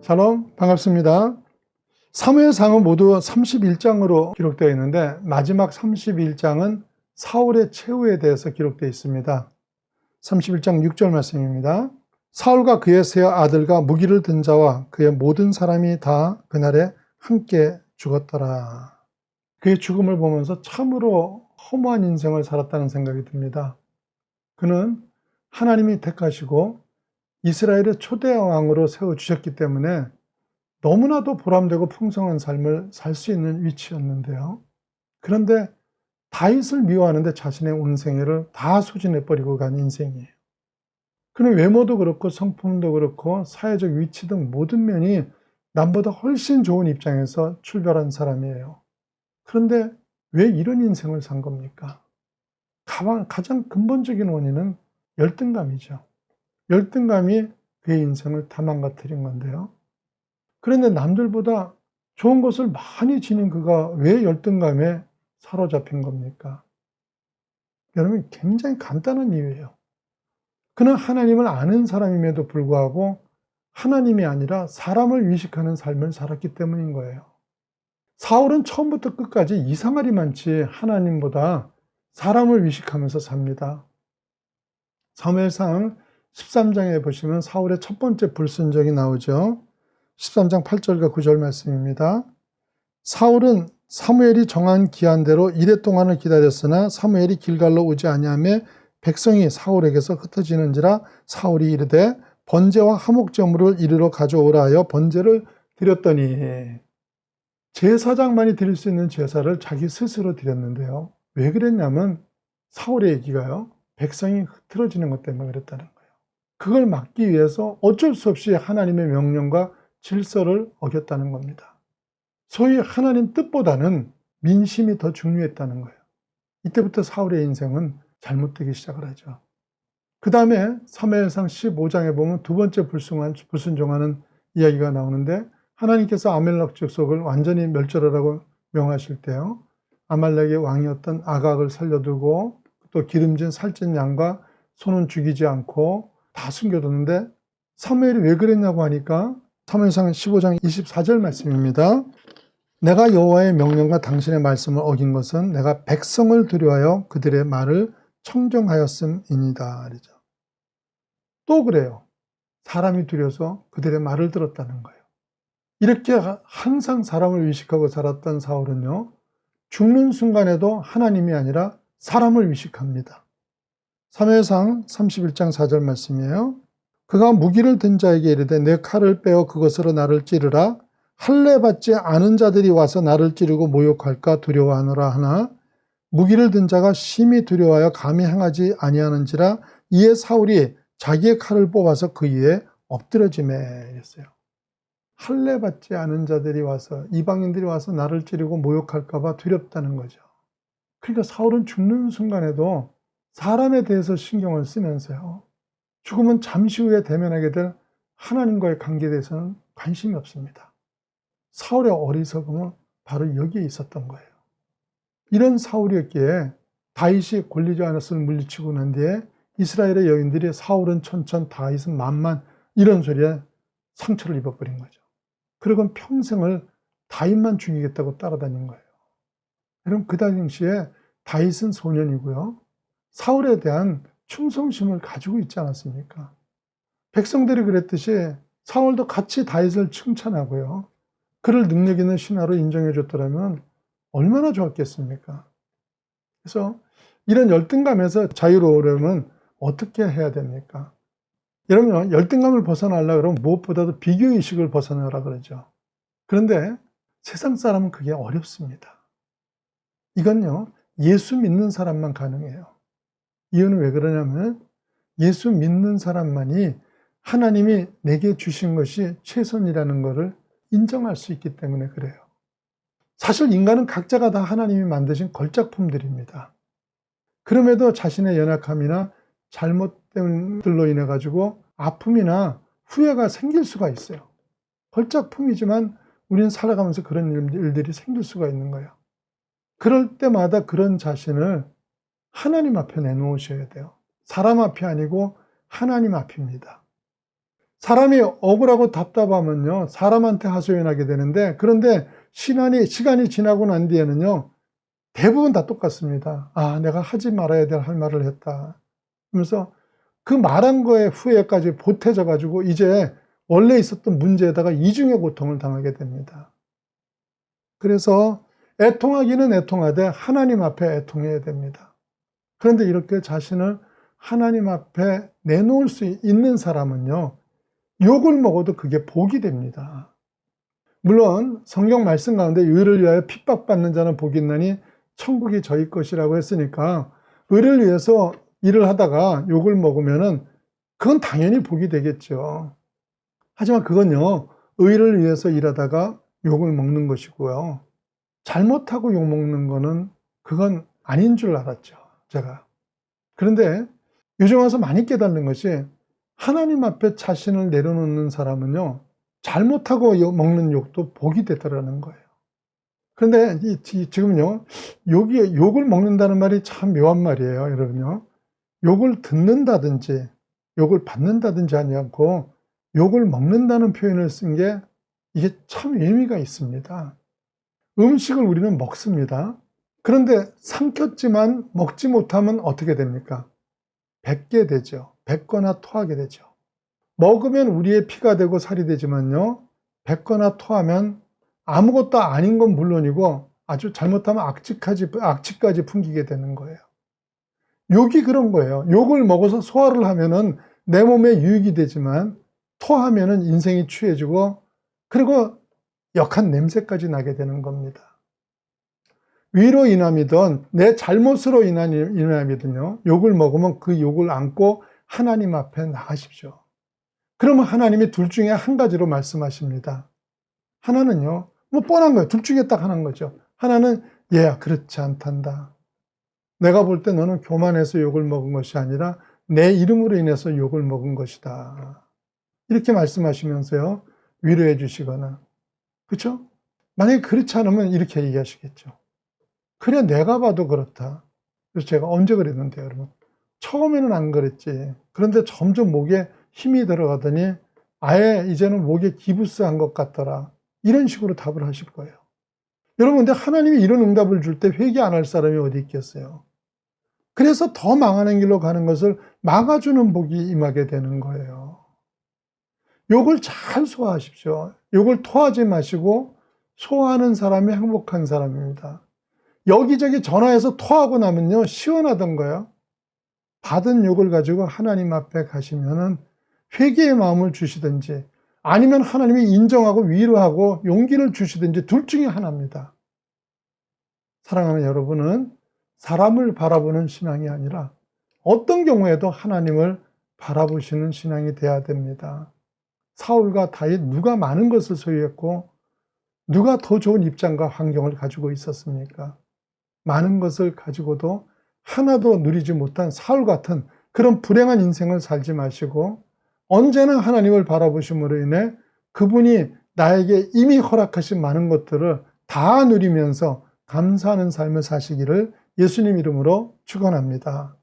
샬롬, 반갑습니다. 사무엘상은 모두 31장으로 기록되어 있는데 마지막 31장은 사울의 최후에 대해서 기록되어 있습니다. 31장 6절 말씀입니다. 사울과 그의 세 아들과 무기를 든 자와 그의 모든 사람이 다 그날에 함께 죽었더라. 그의 죽음을 보면서 참으로 허무한 인생을 살았다는 생각이 듭니다. 그는 하나님이 택하시고 이스라엘의 초대 왕으로 세워주셨기 때문에 너무나도 보람되고 풍성한 삶을 살 수 있는 위치였는데요. 그런데 다윗을 미워하는데 자신의 온 생애를 다 소진해버리고 간 인생이에요. 그는 외모도 그렇고 성품도 그렇고 사회적 위치 등 모든 면이 남보다 훨씬 좋은 입장에서 출발한 사람이에요. 그런데 왜 이런 인생을 산 겁니까? 가장 근본적인 원인은 열등감이죠. 열등감이 그의 인생을 다 망가뜨린 건데요. 그런데 남들보다 좋은 것을 많이 지닌 그가 왜 열등감에 사로잡힌 겁니까? 여러분, 굉장히 간단한 이유예요. 그는 하나님을 아는 사람임에도 불구하고 하나님이 아니라 사람을 위식하는 삶을 살았기 때문인 거예요. 사울은 처음부터 끝까지 이상하리 많지 하나님보다 사람을 위식하면서 삽니다. 사무엘상 13장에 보시면 사울의 첫 번째 불순종이 나오죠. 13장 8절과 9절 말씀입니다. 사울은 사무엘이 정한 기한대로 이레 동안을 기다렸으나 사무엘이 길갈로 오지 아니하며 백성이 사울에게서 흩어지는지라 사울이 이르되 번제와 화목제물을 이리로 가져오라 하여 번제를 드렸더니 제사장만이 드릴 수 있는 제사를 자기 스스로 드렸는데요. 왜 그랬냐면 사울의 얘기가요. 백성이 흐트러지는 것 때문에 그랬다는 거예요. 그걸 막기 위해서 어쩔 수 없이 하나님의 명령과 질서를 어겼다는 겁니다. 소위 하나님 뜻보다는 민심이 더 중요했다는 거예요. 이때부터 사울의 인생은 잘못되기 시작을 하죠. 그 다음에 사무엘상 15장에 보면 두 번째 불순종하는 이야기가 나오는데 하나님께서 아말렉 족속을 완전히 멸절하라고 명하실 때요. 아말렉의 왕이었던 아각을 살려두고 또 기름진 살찐 양과 소는 죽이지 않고 다 숨겨뒀는데 사무엘이 왜 그랬냐고 하니까 사무엘상 15장 24절 말씀입니다. 내가 여호와의 명령과 당신의 말씀을 어긴 것은 내가 백성을 두려워하여 그들의 말을 청정하였음이니이다. 또 그래요. 사람이 두려워서 그들의 말을 들었다는 거예요. 이렇게 항상 사람을 의식하고 살았던 사울은요. 죽는 순간에도 하나님이 아니라 사람을 의식합니다. 사무엘상 31장 4절 말씀이에요. 그가 무기를 든 자에게 이르되 내 칼을 빼어 그것으로 나를 찌르라. 할례 받지 않은 자들이 와서 나를 찌르고 모욕할까 두려워하노라 하나 무기를 든 자가 심히 두려워하여 감히 행하지 아니하는지라 이에 사울이 자기의 칼을 뽑아서 그 위에 엎드러지매 이랬어요. 할례 받지 않은 자들이 와서 이방인들이 와서 나를 찌르고 모욕할까 봐 두렵다는 거죠. 그러니까 사울은 죽는 순간에도 사람에 대해서 신경을 쓰면서요. 죽으면 잠시 후에 대면하게 될 하나님과의 관계에 대해서는 관심이 없습니다. 사울의 어리석음은 바로 여기에 있었던 거예요. 이런 사울이었기에 다윗이 골리앗 않았을 물리치고 난 뒤에 이스라엘의 여인들이 사울은 천천 다윗은 만만 이런 소리에 상처를 입어버린 거죠. 그리고 평생을 다윗만 죽이겠다고 따라다닌 거예요. 여러분 그 당시에 다윗은 소년이고요. 사울에 대한 충성심을 가지고 있지 않았습니까? 백성들이 그랬듯이 사울도 같이 다윗을 칭찬하고요. 그를 능력 있는 신하로 인정해 줬더라면 얼마나 좋았겠습니까? 그래서 이런 열등감에서 자유로우려면 어떻게 해야 됩니까? 여러분 열등감을 벗어나려고 그러면 무엇보다도 비교의식을 벗어나라 그러죠. 그런데 세상 사람은 그게 어렵습니다. 이건요 예수 믿는 사람만 가능해요. 이유는 왜 그러냐면 예수 믿는 사람만이 하나님이 내게 주신 것이 최선이라는 것을 인정할 수 있기 때문에 그래요. 사실 인간은 각자가 다 하나님이 만드신 걸작품들입니다. 그럼에도 자신의 연약함이나 잘못됨들로 인해 가지고 아픔이나 후회가 생길 수가 있어요. 걸작품이지만 우리는 살아가면서 그런 일들이 생길 수가 있는 거예요. 그럴 때마다 그런 자신을 하나님 앞에 내놓으셔야 돼요. 사람 앞이 아니고 하나님 앞입니다. 사람이 억울하고 답답하면요, 사람한테 하소연하게 되는데, 그런데 시간이 지나고 난 뒤에는요, 대부분 다 똑같습니다. 아, 내가 하지 말아야 될 할 말을 했다. 그러면서 그 말한 거에 후회까지 보태져 가지고 이제 원래 있었던 문제에다가 이중의 고통을 당하게 됩니다. 그래서 애통하기는 애통하되 하나님 앞에 애통해야 됩니다. 그런데 이렇게 자신을 하나님 앞에 내놓을 수 있는 사람은요, 욕을 먹어도 그게 복이 됩니다. 물론 성경 말씀 가운데 의를 위하여 핍박받는 자는 복이 있나니 천국이 저희 것이라고 했으니까, 의를 위해서 일을 하다가 욕을 먹으면은 그건 당연히 복이 되겠죠. 하지만 그건요, 의를 위해서 일하다가 욕을 먹는 것이고요, 잘못하고 욕 먹는 거는 그건 아닌 줄 알았죠, 제가. 그런데 요즘 와서 많이 깨닫는 것이, 하나님 앞에 자신을 내려놓는 사람은요, 잘못하고 먹는 욕도 복이 되더라는 거예요. 그런데 지금요, 욕을 먹는다는 말이 참 묘한 말이에요, 여러분요. 욕을 듣는다든지 욕을 받는다든지 하지 않고 욕을 먹는다는 표현을 쓴 게 이게 참 의미가 있습니다. 음식을 우리는 먹습니다. 그런데 삼켰지만 먹지 못하면 어떻게 됩니까? 뱉게 되죠. 뱉거나 토하게 되죠. 먹으면 우리의 피가 되고 살이 되지만요, 뱉거나 토하면 아무것도 아닌 건 물론이고 아주 잘못하면 악취까지 풍기게 되는 거예요. 욕이 그런 거예요. 욕을 먹어서 소화를 하면은 내 몸에 유익이 되지만, 토하면은 인생이 취해지고, 그리고 역한 냄새까지 나게 되는 겁니다. 위로 인함이든 내 잘못으로 인함이든요, 욕을 먹으면 그 욕을 안고 하나님 앞에 나가십시오. 그러면 하나님이 둘 중에 한 가지로 말씀하십니다. 하나는요, 뭐 뻔한 거예요. 둘 중에 딱 하나인 거죠. 하나는, 얘야, 그렇지 않단다. 내가 볼 때 너는 교만해서 욕을 먹은 것이 아니라 내 이름으로 인해서 욕을 먹은 것이다. 이렇게 말씀하시면서요, 위로해 주시거나, 그렇죠? 만약에 그렇지 않으면 이렇게 얘기하시겠죠. 그래, 내가 봐도 그렇다. 그래서 제가 언제 그랬는데요, 여러분? 처음에는 안 그랬지. 그런데 점점 목에 힘이 들어가더니 아예 이제는 목에 기부스한 것 같더라. 이런 식으로 답을 하실 거예요. 여러분, 근데 하나님이 이런 응답을 줄 때 회개 안 할 사람이 어디 있겠어요? 그래서 더 망하는 길로 가는 것을 막아주는 복이 임하게 되는 거예요. 욕을 잘 소화하십시오. 욕을 토하지 마시고, 소화하는 사람이 행복한 사람입니다. 여기저기 전화해서 토하고 나면요, 시원하던 거예요. 받은 욕을 가지고 하나님 앞에 가시면은 회개의 마음을 주시든지, 아니면 하나님이 인정하고 위로하고 용기를 주시든지, 둘 중에 하나입니다. 사랑하는 여러분은 사람을 바라보는 신앙이 아니라 어떤 경우에도 하나님을 바라보시는 신앙이 돼야 됩니다. 사울과 다윗, 누가 많은 것을 소유했고 누가 더 좋은 입장과 환경을 가지고 있었습니까? 많은 것을 가지고도 하나도 누리지 못한 사울 같은 그런 불행한 인생을 살지 마시고, 언제나 하나님을 바라보심으로 인해 그분이 나에게 이미 허락하신 많은 것들을 다 누리면서 감사하는 삶을 사시기를 예수님 이름으로 축원합니다.